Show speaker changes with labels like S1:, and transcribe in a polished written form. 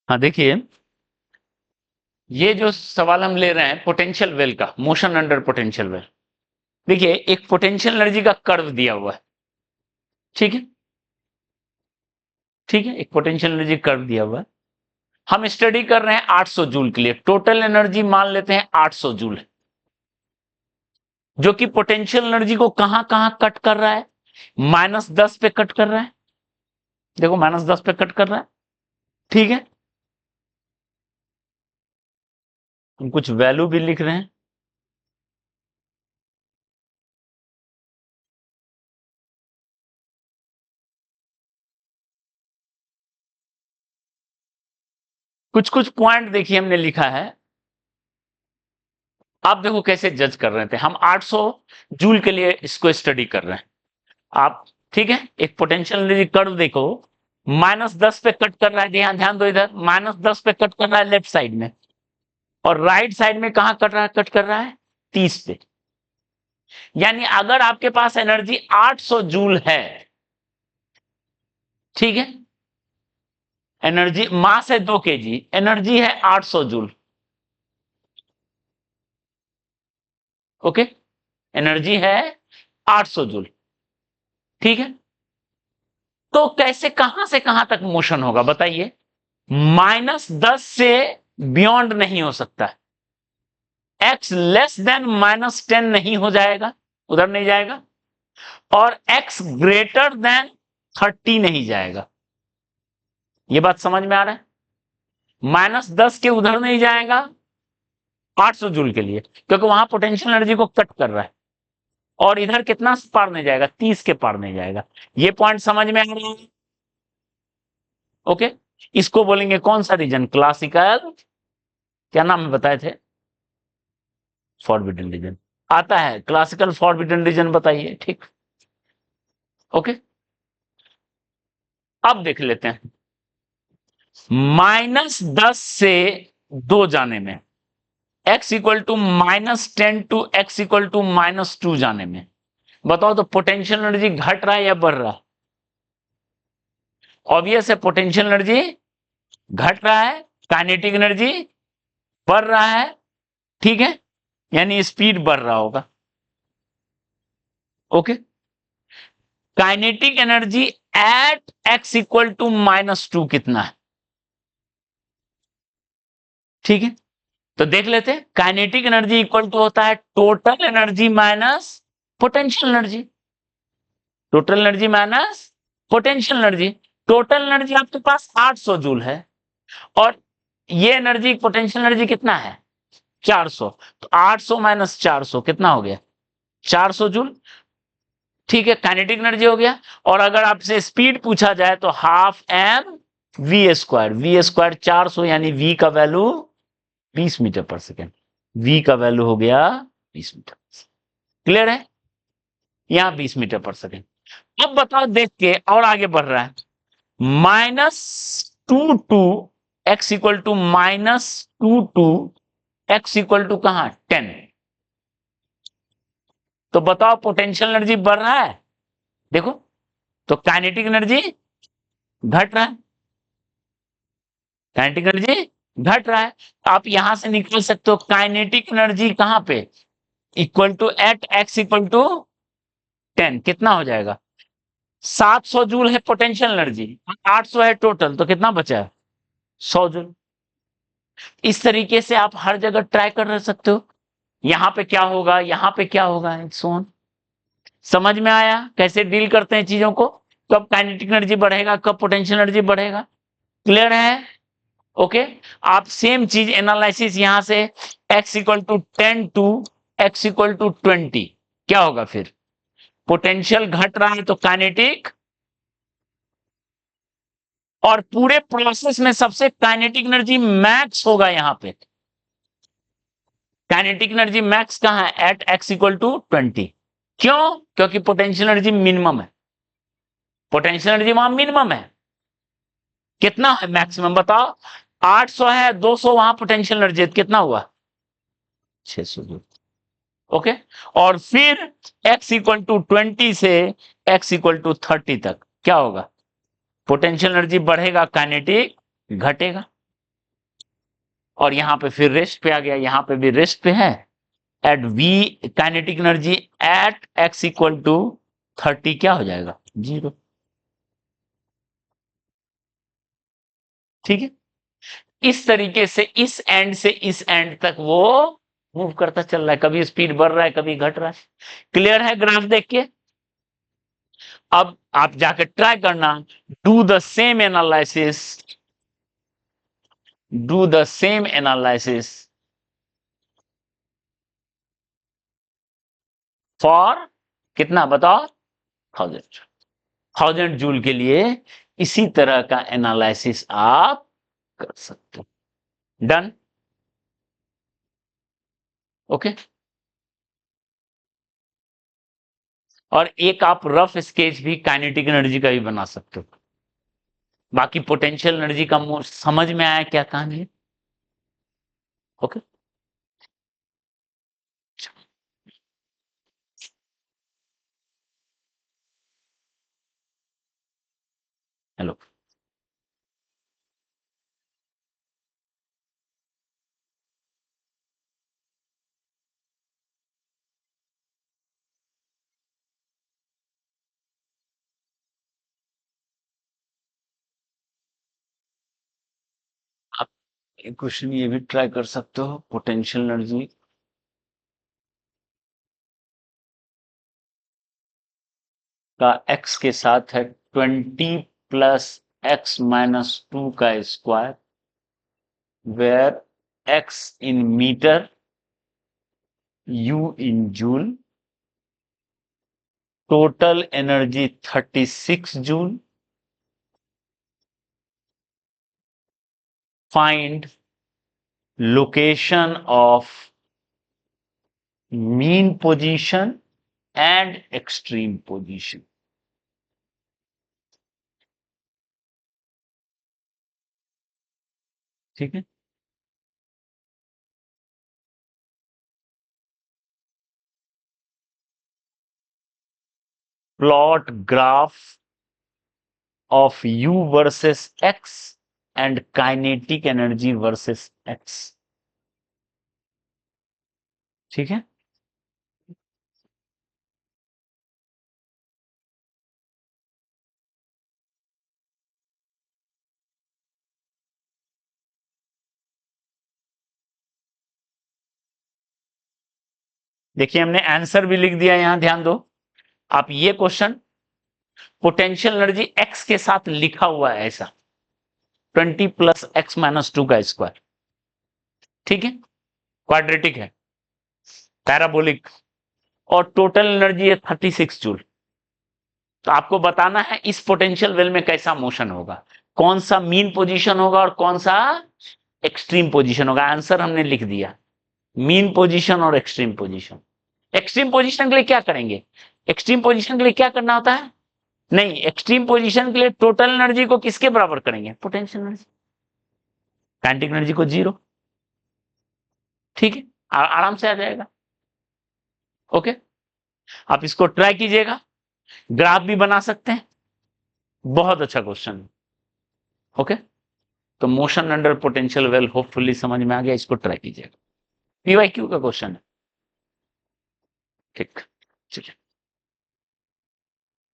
S1: हाँ देखिए, ये जो सवाल हम ले रहे हैं पोटेंशियल वेल का, मोशन अंडर पोटेंशियल वेल। देखिए एक पोटेंशियल एनर्जी का कर्व दिया हुआ है, ठीक है, ठीक है, एक पोटेंशियल एनर्जी कर्व दिया हुआ है। हम स्टडी कर रहे हैं 800 जूल के लिए, टोटल एनर्जी मान लेते हैं 800 जूल, जो कि पोटेंशियल एनर्जी को कहां कहां कट कर रहा है, -10 पे कट कर रहा है। देखो -10 पे कट कर रहा है, ठीक है। हम कुछ वैल्यू भी लिख रहे हैं। कुछ कुछ पॉइंट देखिए हमने लिखा है, आप देखो कैसे जज कर रहे थे। हम 800 जूल के लिए इसको स्टडी कर रहे हैं, आप ठीक है। एक पोटेंशियल एनर्जी कर्व देखो, -10 पे कट कर रहा है, ध्यान ध्यान दो इधर, -10 पे कट कर रहा है लेफ्ट साइड में, और राइट साइड में कहां कट रहा है, कट कर रहा है 30 पे। यानी अगर आपके पास एनर्जी 800 जूल है, ठीक है, एनर्जी मास है 2 केजी, एनर्जी है 800 जूल, ओके, एनर्जी है 800 जूल, ठीक है। तो कैसे कहां से कहां तक मोशन होगा बताइए। -10 से बियॉन्ड नहीं हो सकता है, x लेस देन -10 नहीं हो जाएगा, उधर नहीं जाएगा, और x ग्रेटर देन 30 नहीं जाएगा। ये बात समझ में आ रहा है, -10 के उधर नहीं जाएगा 800 जूल के लिए, क्योंकि वहां पोटेंशियल एनर्जी को कट कर रहा है, और इधर कितना पार नहीं जाएगा, 30 के पार नहीं जाएगा। ये पॉइंट समझ में आ रहा है, ओके। इसको बोलेंगे कौन सा रीजन, क्लासिकल, क्या नाम में बताए थे, फॉरबिडन रीजन आता है, क्लासिकल फॉरबिडन रीजन बताइए, ठीक, ओके। अब देख लेते हैं, -10 से 2 जाने में, x equal to -10 to x equal to -2 जाने में, बताओ तो पोटेंशियल एनर्जी घट रहा है या बढ़ रहा है। ऑब्वियस है पोटेंशियल एनर्जी घट रहा है, काइनेटिक एनर्जी बढ़ रहा है, ठीक है, यानी स्पीड बढ़ रहा होगा, okay. Kinetic energy at x equal to -2 कितना है, ठीक है। तो देख लेते हैं, काइनेटिक एनर्जी इक्वल टू होता है total energy minus potential energy, total energy minus potential energy. Total energy आपके पास 800 जूल है, और ये एनर्जी पोटेंशियल एनर्जी कितना है 400, तो 800 माइनस 400 कितना हो गया 400 जूल, ठीक है, काइनेटिक एनर्जी हो गया। और अगर आपसे स्पीड पूछा जाए तो ½ वी स्क्वायर 400, यानी v का वैल्यू 20 मीटर पर सेकेंड, v का वैल्यू हो गया 20 मीटर, क्लियर है, यहां 20 मीटर पर सेकेंड। अब बताओ देख के और आगे बढ़ रहा है, -2 to x equal to -2 to x equal to कहां 10, तो बताओ पोटेंशियल एनर्जी बढ़ रहा है, देखो, तो काइनेटिक एनर्जी घट रहा है, काइनेटिक एनर्जी घट रहा है। आप यहां से निकल सकते हो काइनेटिक एनर्जी कहां पे, equal to at x equal to 10 कितना हो जाएगा 700 जूल है पोटेंशियल एनर्जी, 800 है टोटल, तो कितना बचा है 100 जूल। इस तरीके से आप हर जगह ट्राई कर सकते हो, यहां पे क्या होगा, यहां पे क्या होगा, सोन समझ में आया कैसे डील करते हैं चीजों को, कब काइनेटिक एनर्जी बढ़ेगा, कब पोटेंशियल एनर्जी बढ़ेगा, क्लियर है, ओके। आप सेम चीज एनालिसिस यहां से x equal to 10 to x equal to 20, क्या होगा फिर, पोटेंशियल घट रहा है तो काइनेटिक, और पूरे प्रोसेस में सबसे काइनेटिक एनर्जी मैक्स होगा यहां पे, काइनेटिक एनर्जी मैक्स कहां है एट x इक्वल टू 20, क्यों, क्योंकि पोटेंशियल एनर्जी मिनिमम है, पोटेंशियल एनर्जी वहां मिनिमम है, कितना है मैक्सिमम बताओ, 800 है, 200 वहां पोटेंशियल एनर्जी कितना हुआ 600, ओके। और फिर x इक्वल टू 20 से x इक्वल टू 30 तक क्या होगा, पोटेंशियल एनर्जी बढ़ेगा, काइनेटिक घटेगा, और यहां पे फिर रेस्ट पे आ गया, यहां पे भी रेस्ट पे है। At V kinetic energy at x equal to 30 क्या हो जाएगा? 0। ठीक है, इस तरीके से इस एंड तक वो मूव करता चल रहा है, कभी स्पीड बढ़ रहा है, कभी घट रहा है। क्लियर है ग्राफ देख के? अब आप जाकर ट्राई करना, do the same analysis, do the same analysis for कितना बताओ? 1000 जूल के लिए इसी तरह का एनालिसिस आप कर सकते हो। डन? ओके। और एक आप रफ स्केच भी काइनेटिक एनर्जी का भी बना सकते हो। बाकी पोटेंशियल एनर्जी का समझ में आया क्या कहानी है? ओके। हेलो। आप एक क्वेश्चन ये भी ट्राई कर सकते हो, पोटेंशियल एनर्जी का x के साथ है 20 प्लस x माइनस 2 का square, where x in metre, u in joule, total energy 36 joule, find location of mean position and extreme position. ठीक है, plot graph of u versus x and kinetic energy versus x। ठीक है, देखिए हमने answer भी लिख दिया, यहां ध्यान दो। आप ये क्वेश्चन पोटेंशियल एनर्जी x के साथ लिखा हुआ है ऐसा, 20 प्लस x माइनस 2 का स्क्वायर। ठीक है, क्वाड्रेटिक है, पैराबोलिक, और टोटल एनर्जी है 36 जूल। तो आपको बताना है इस पोटेंशियल वेल में कैसा मोशन होगा, कौन सा मीन पोजीशन होगा और कौन सा एक्सट्रीम पोजीशन होगा। आंसर हमने लिख दिया, मीन पोजीशन और एक्सट्रीम पोजीशन। एक्सट्रीम पोजीशन के लिए क्या करेंगे? एक्सट्रीम पोजीशन के लिए क्या करना होता है? नहीं, एक्सट्रीम पोजीशन के लिए टोटल एनर्जी को किसके बराबर करेंगे? पोटेंशियल एनर्जी, काइनेटिक एनर्जी को 0। ठीक है, आराम से आ जाएगा। ओके, आप इसको ट्राई कीजिएगा, ग्राफ भी बना सकते हैं, बहुत अच्छा क्वेश्चन है। ओके, तो motion under potential well hopefully समझ में आ गया, इसको ट्राई कीजिएगा। पीवाईक्यू का क्वेश्चन है। ठीक, ठीक है।